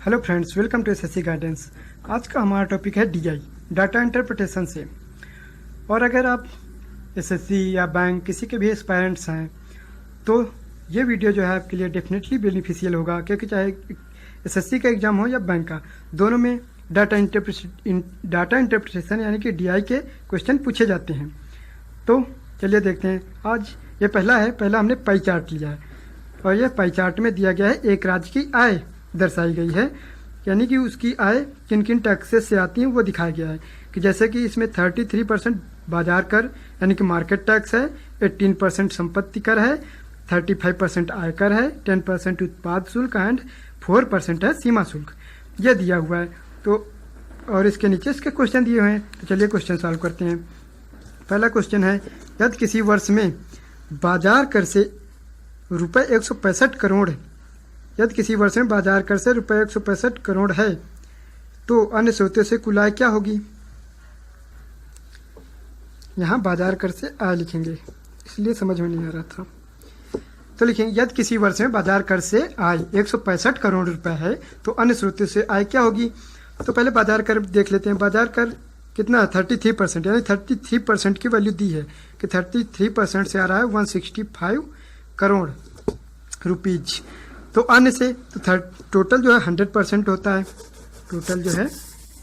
Hello friends, welcome to SSC guidance. आज का हमारा टॉपिक है डीआई, डाटा इंटरप्रिटेशन से। और अगर आप एसएससी या बैंक किसी के भी एस्पायरेंट्स हैं तो ये वीडियो जो है आपके लिए डेफिनेटली बेनिफिशियल होगा, क्योंकि चाहे एसएससी का एग्जाम हो या बैंक का, दोनों में डाटा इंटरप्रिटेशन यानी कि डीआई के क्वेश्चन पूछे जाते हैं। तो चलिए देखते हैं। आज ये पहला हमने पाई चार्ट लिया है और यह पाई चार्ट में दिया गया है एक राज्य की आय दर्शाई गई है, यानी कि उसकी आय किन किन टैक्सेस से आती है वो दिखाया गया है। कि जैसे कि इसमें 33% बाजार कर यानी कि मार्केट टैक्स है, 18% संपत्ति कर है, 35% आयकर है, 10% उत्पाद शुल्क एंड 4% है सीमा शुल्क। यह दिया हुआ है। तो और इसके नीचे इसके क्वेश्चन दिए हुए हैं। तो चलिए क्वेश्चन सॉल्व करते हैं। पहला क्वेश्चन है, यदि किसी वर्ष में बाजार कर से रुपये 165 करोड़ यदि किसी वर्ष में बाजार कर से रुपये 165 करोड़ है तो अन्य स्रोतों से कुल आय क्या होगी। यहाँ बाजार कर से आय लिखेंगे, इसलिए समझ में नहीं आ रहा था। तो लिखेंगे यदि किसी वर्ष में बाजार कर से आय 165 करोड़ रुपए है तो अन्य स्रोतों से आय क्या होगी। तो पहले बाजार कर देख लेते हैं। बाजार कर कितना है? 33%, यानी 33% की वैल्यू दी है कि 33% से आ रहा है 165 करोड़ रुपीज। तो अन्य से तो टोटल जो है 100% होता है। टोटल जो है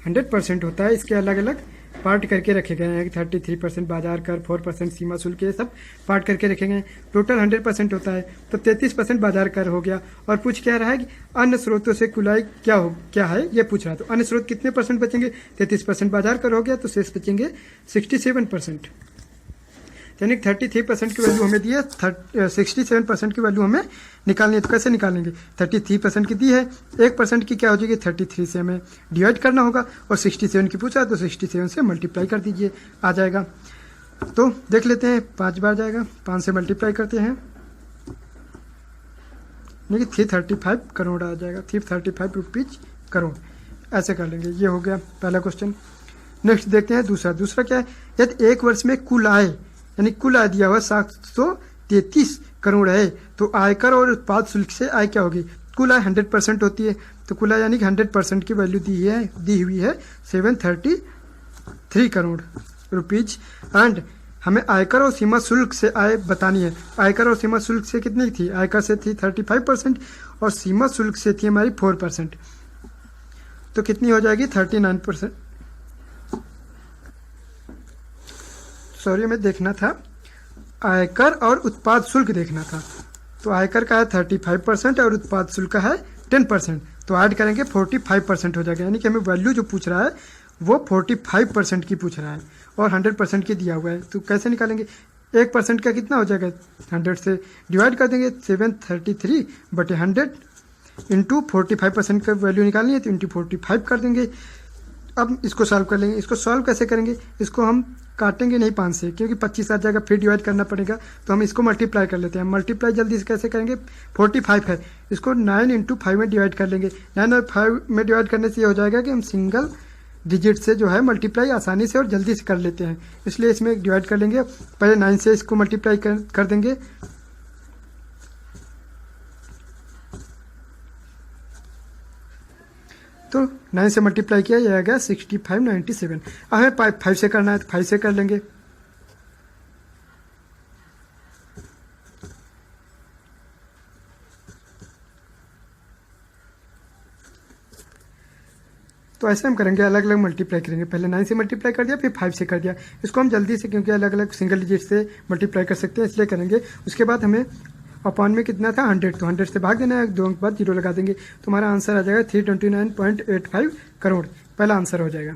100% होता है। इसके अलग अलग पार्ट करके रखे गए हैं कि 33% बाजार कर, 4% सीमा शुल्क, ये सब पार्ट करके रखे गए हैं। टोटल 100% होता है। तो 33% बाजार कर हो गया। और पूछ क्या रहा है कि अन्य स्रोतों से कुल आय क्या है ये पूछ रहा है। तो अन्य स्रोत कितने परसेंट बचेंगे? 33% बाजार कर हो गया तो शेष बचेंगे 67%, यानी 33% की वैल्यू हमें दी है, 67% की वैल्यू हमें निकालनी है। तो कैसे निकालेंगे? 33% की दी है, 1% की क्या हो जाएगी? 33 से हमें डिवाइड करना होगा और 67 की पूछा है तो 67 से मल्टीप्लाई कर दीजिए, आ जाएगा। तो देख लेते हैं, 5 बार जाएगा, 5 से मल्टीप्लाई करते हैं, यानी 335 करोड़ आ जाएगा, 335 रुपीज करोड़। ऐसे कर लेंगे। ये हो गया पहला क्वेश्चन। नेक्स्ट देखते हैं दूसरा क्या है। यदि एक वर्ष में कुल आय यानी कुल आय दिया हुआ 733 करोड़ है तो आयकर और उत्पाद शुल्क से आय क्या होगी। कुल आय 100% होती है। तो कुल आय यानी कि 100% की वैल्यू दी हुई है 733 करोड़ रुपीज। एंड हमें आयकर और सीमा शुल्क से आय बतानी है। आयकर और सीमा शुल्क से कितनी थी? आयकर से थी 35% और सीमा शुल्क से थी हमारी 4%। तो कितनी हो जाएगी? 39%। सॉरी, हमें देखना था आयकर और उत्पाद शुल्क देखना था। तो आयकर का है 35% और उत्पाद शुल्क का है 10%। तो ऐड करेंगे 45% हो जाएगा, यानी कि हमें वैल्यू जो पूछ रहा है वो 45% की पूछ रहा है और 100% की दिया हुआ है। तो कैसे निकालेंगे? 1% का कितना हो जाएगा? 100 से डिवाइड कर देंगे, 733/100 इंटू 45% का वैल्यू निकालनी है तो इंटू 45 कर देंगे। अब इसको सॉल्व कर लेंगे। इसको सॉल्व कैसे करेंगे? इसको हम काटेंगे नहीं 5 से, क्योंकि 25 आ जाएगा, फिर डिवाइड करना पड़ेगा। तो हम इसको मल्टीप्लाई कर लेते हैं। मल्टीप्लाई जल्दी से कैसे करेंगे? 45 है, इसको 9 इंटू 5 में डिवाइड कर लेंगे। 9 और 5 में डिवाइड करने से ये हो जाएगा कि हम सिंगल डिजिट से जो है मल्टीप्लाई आसानी से और जल्दी से कर लेते हैं, इसलिए इसमें डिवाइड कर लेंगे। पहले 9 से इसको मल्टीप्लाई कर देंगे। तो 9 से मल्टीप्लाई किया जाएगा 6597। हमें 5 से करना है तो 5 से कर लेंगे। तो ऐसे हम करेंगे, अलग अलग मल्टीप्लाई करेंगे। पहले 9 से मल्टीप्लाई कर दिया, फिर 5 से कर दिया। इसको हम जल्दी से, क्योंकि अलग अलग सिंगल डिजिट से मल्टीप्लाई कर सकते हैं, इसलिए करेंगे। उसके बाद हमें अपॉन में कितना था? 100, तो 100 से भाग देना है, 2 अंक बाद 0 लगा देंगे। तो हमारा आंसर आ जाएगा 329.85 करोड़। पहला आंसर हो जाएगा।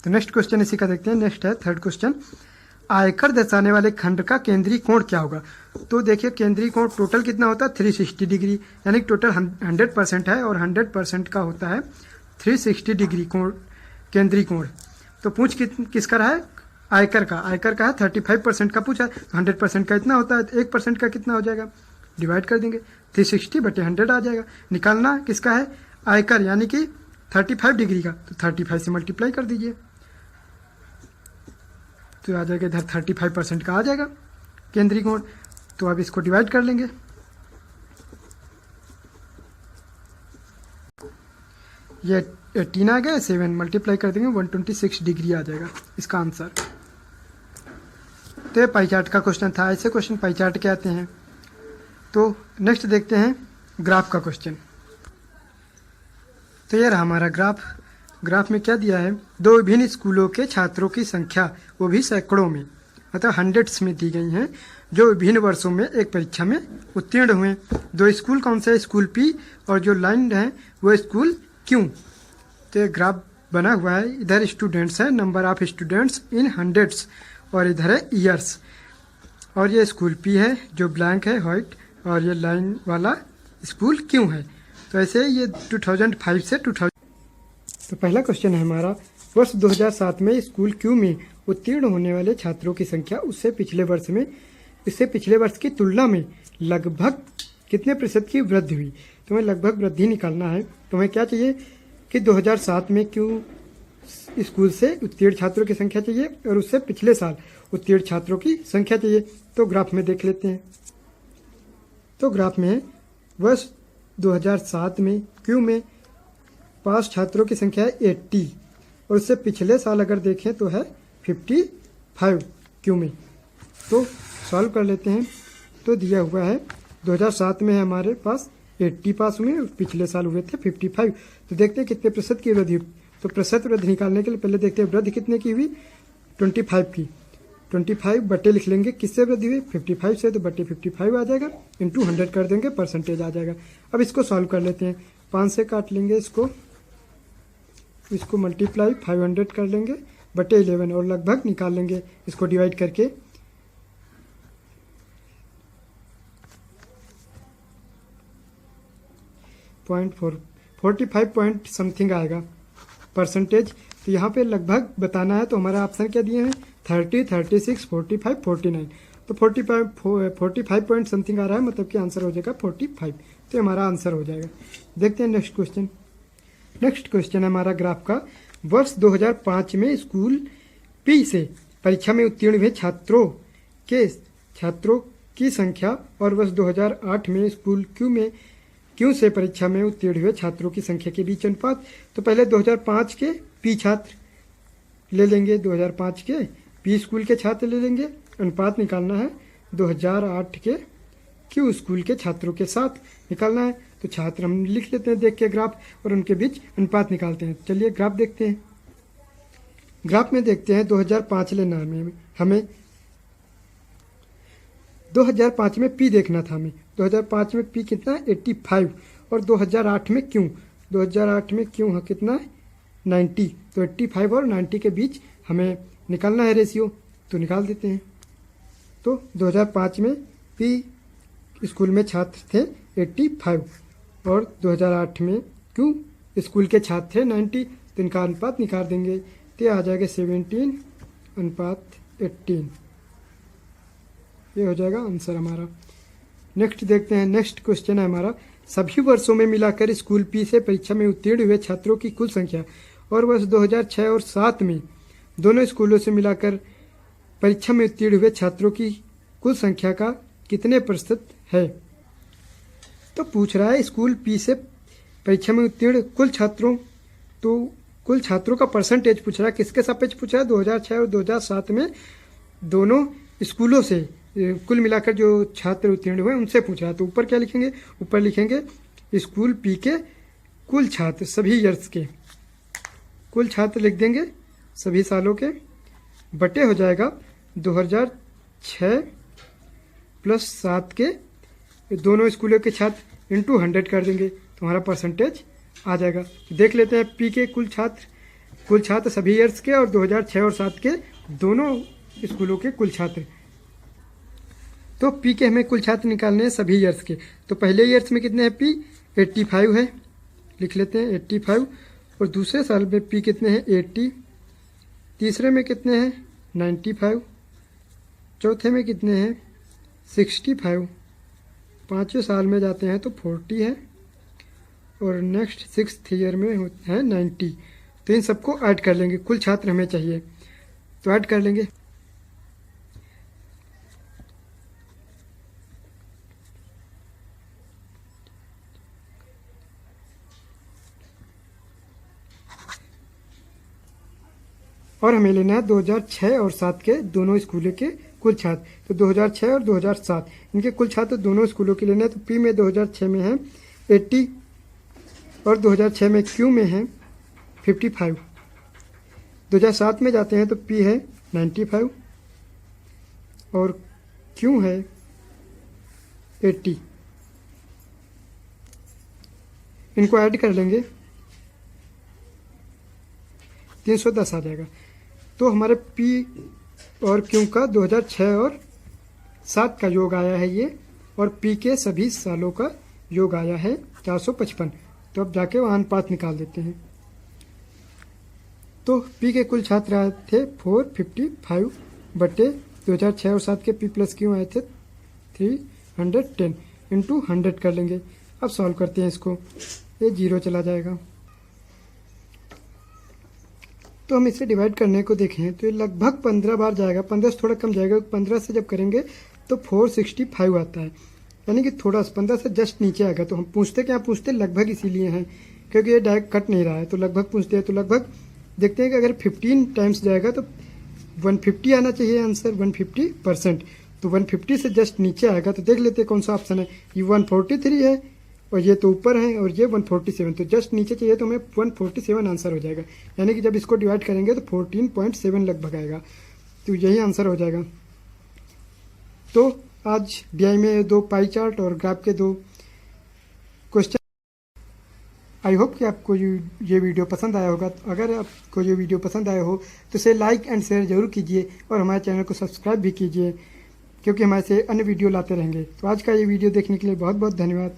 तो नेक्स्ट क्वेश्चन इसी का देखते हैं। नेक्स्ट है थर्ड क्वेश्चन, आयकर दर्शाने वाले खंड का केंद्रीय कोण क्या होगा। तो देखिए, केंद्रीय कोण टोटल कितना होता है? 360 डिग्री, यानी टोटल 100% है और 100% का होता है 360 डिग्री कोण, केंद्रीय कोण। तो पूछ किसका रहा है? आयकर का है 35% का पूछा, तो 100% का इतना होता है, तो 1% का कितना हो जाएगा? डिवाइड कर देंगे, 360/100 आ जाएगा। निकालना किसका है? आयकर, यानी कि 35 डिग्री का, तो 35 से मल्टीप्लाई कर दीजिए तो आ जाएगा इधर 35% का आ जाएगा केंद्रीय कोण। तो अब इसको डिवाइड कर लेंगे, ये 18 आ गया, 7 मल्टीप्लाई कर देंगे 126 डिग्री आ जाएगा इसका आंसर। तो ये पाई चार्ट का क्वेश्चन था। ऐसे क्वेश्चन पाई चार्ट के आते हैं। तो नेक्स्ट देखते हैं ग्राफ का क्वेश्चन। तो ये रहा हमारा ग्राफ। ग्राफ में क्या दिया है, दो विभिन्न स्कूलों के छात्रों की संख्या, वो भी सैकड़ों में, मतलब हंड्रेड्स में दी गई हैं, जो विभिन्न वर्षों में एक परीक्षा में उत्तीर्ण हुए। दो स्कूल कौन से, स्कूल पी और जो लाइन है वो स्कूल क्यों। तो ये ग्राफ बना हुआ है, इधर स्टूडेंट्स है, number of students in hundreds, और इधर है ईयर्स, और ये स्कूल पी है जो ब्लैंक है वाइट, और ये लाइन वाला स्कूल क्यों है। तो ऐसे ये 2005 से 2000। तो पहला क्वेश्चन है हमारा, वर्ष 2007 में स्कूल क्यू में उत्तीर्ण होने वाले छात्रों की संख्या इससे पिछले वर्ष की तुलना में लगभग कितने प्रतिशत की वृद्धि हुई। तो हमें लगभग वृद्धि निकालना है। तो हमें क्या चाहिए कि 2007 में क्यू स्कूल से उत्तीर्ण छात्रों की संख्या चाहिए और उससे पिछले साल उत्तीर्ण छात्रों की संख्या चाहिए। तो ग्राफ में देख लेते हैं। तो ग्राफ में वर्ष 2007 में क्यू में पास छात्रों की संख्या है 80, और उससे पिछले साल अगर देखें तो है 55 क्यू में। तो सॉल्व कर लेते हैं। तो दिया हुआ है 2007 में है हमारे पास 80 पास हुए, पिछले साल हुए थे 55। तो देखते हैं कितने प्रतिशत की वृद्धि। तो प्रतिशत वृद्धि निकालने के लिए पहले देखते हैं वृद्धि कितने की हुई, 25 की। 25 बटे लिख लेंगे, किससे वृद्धि हुई, 55 से, तो बटे 55 आ जाएगा, इंटू 100 कर देंगे, परसेंटेज आ जाएगा। अब इसको सॉल्व कर लेते हैं। 5 से काट लेंगे इसको मल्टीप्लाई 500 कर लेंगे बटे 11, और लगभग निकाल लेंगे इसको डिवाइड करके। पॉइंट 45 पॉइंट समथिंग आएगा परसेंटेज। तो यहाँ पे लगभग बताना है। तो हमारा ऑप्शन क्या दिए हैं, 30, 36, 45, 49। तो 45 पॉइंट समथिंग आ रहा है, मतलब कि आंसर हो जाएगा 45। तो हमारा आंसर हो जाएगा। देखते हैं नेक्स्ट क्वेश्चन। नेक्स्ट क्वेश्चन है हमारा ग्राफ का, वर्ष 2005 में स्कूल पी से परीक्षा में उत्तीर्ण हुए छात्रों की संख्या और वर्ष 2008 में स्कूल क्यू से परीक्षा में उत्तीर्ण हुए छात्रों की संख्या के बीच अनुपात। तो पहले 2005 के पी छात्र ले लेंगे, 2005 के पी स्कूल के छात्र ले लेंगे, अनुपात निकालना है 2008 के क्यू स्कूल के छात्रों के साथ निकालना है। तो छात्र हम लिख लेते हैं देख के ग्राफ, और उनके बीच अनुपात निकालते हैं। चलिए ग्राफ देखते हैं। ग्राफ में देखते हैं 2005 लेना है हमें 2005 में पी देखना था हमें। 2005 में पी कितना है, 85, और 2008 में क्यू, 2008 में क्यू है कितना है, 90। तो 85 और 90 के बीच हमें निकालना है रेशियो। तो निकाल देते हैं। तो 2005 में पी स्कूल में छात्र थे 85, और 2008 में क्यू स्कूल के छात्र थे 90। तो इनका अनुपात निकाल देंगे, तो आ जाएगा 17:18। ये हो जाएगा आंसर हमारा। नेक्स्ट देखते हैं। नेक्स्ट क्वेश्चन है हमारा, सभी वर्षों में मिलाकर स्कूल पी से परीक्षा में उत्तीर्ण हुए छात्रों की कुल संख्या और वर्ष 2006 और 2007 में दोनों स्कूलों से मिलाकर परीक्षा में उत्तीर्ण हुए छात्रों की कुल संख्या का कितने प्रतिशत है। तो पूछ रहा है स्कूल पी से परीक्षा में उत्तीर्ण कुल छात्रों, तो कुल छात्रों का परसेंटेज पूछ रहा है। किसके सापेक्ष पूछ रहा है, 2006 और 2007 में दोनों स्कूलों से कुल मिलाकर जो छात्र उत्तीर्ण हुए उनसे पूछ रहा है। तो ऊपर क्या लिखेंगे, ऊपर लिखेंगे स्कूल पी के कुल छात्र, सभी ईयर्स के कुल छात्र लिख देंगे, सभी सालों के, बटे हो जाएगा 2006 प्लस 7 के दोनों स्कूलों के छात्र इंटू 100 कर देंगे, तो हमारा परसेंटेज आ जाएगा। देख लेते हैं पी के कुल छात्र सभी ईयर्स के और 2006 और 7 के दोनों स्कूलों के कुल छात्र। तो पी के हमें कुल छात्र निकालने हैं सभी ईयर्स के। तो पहले ईयर्स में कितने हैं, पी 85 है, लिख लेते हैं 85, और दूसरे साल में पी कितने हैं 80, तीसरे में कितने हैं 95, चौथे में कितने हैं 65, पाँचवें साल में जाते हैं तो 40 है, और नेक्स्ट 6th ईयर में है 90। तो इन सबको ऐड कर लेंगे, कुल छात्र हमें चाहिए तो ऐड कर लेंगे। और हमें लेना है 2006 और 7 के दोनों स्कूलों के कुल छात्र। तो 2006 और 2007 इनके कुल छात्र दोनों स्कूलों के लेना है। तो पी में 2006 में है 80 और 2006 में क्यू में है 55। 2007 में जाते हैं तो पी है 95 और क्यू है 80। इनको ऐड कर लेंगे 310 आ जाएगा। तो हमारे पी और क्यू का 2006 और 7 का योग आया है ये, और पी के सभी सालों का योग आया है 455। तो अब जाके वहाँ अनुपात निकाल देते हैं। तो पी के कुल छात्र आए थे 455 बटे 2006 और 7 के पी प्लस क्यू आए थे 310 इंटू 100 कर लेंगे। अब सॉल्व करते हैं इसको, ये 0 चला जाएगा। तो हम इसे डिवाइड करने को देखें तो ये लगभग 15 बार जाएगा, 15 से थोड़ा कम जाएगा। 15 से जब करेंगे तो 465 आता है, यानी कि थोड़ा 15 से जस्ट नीचे आएगा। तो हम पूछते क्या पूछते लगभग इसीलिए हैं क्योंकि ये डायरेक्ट कट नहीं रहा है, तो लगभग पूछते हैं। तो लगभग देखते हैं कि अगर 15 टाइम्स जाएगा तो 150 आना चाहिए आंसर, 150%। तो 150 से जस्ट नीचे आएगा तो देख लेते हैं कौन सा ऑप्शन है। ये 143 है और ये तो ऊपर है और ये 147, तो जस्ट नीचे चाहिए तो हमें 147 आंसर हो जाएगा। यानी कि जब इसको डिवाइड करेंगे तो 14.7 लगभग आएगा, तो यही आंसर हो जाएगा। तो आज डीआई में 2 पाई चार्ट और ग्राफ के 2 क्वेश्चन। आई होप कि आपको ये वीडियो पसंद आया होगा। तो अगर आपको ये वीडियो पसंद आया हो तो इसे लाइक एंड शेयर जरूर कीजिए और हमारे चैनल को सब्सक्राइब भी कीजिए, क्योंकि हमारे से अन्य वीडियो लाते रहेंगे। तो आज का ये वीडियो देखने के लिए बहुत बहुत धन्यवाद।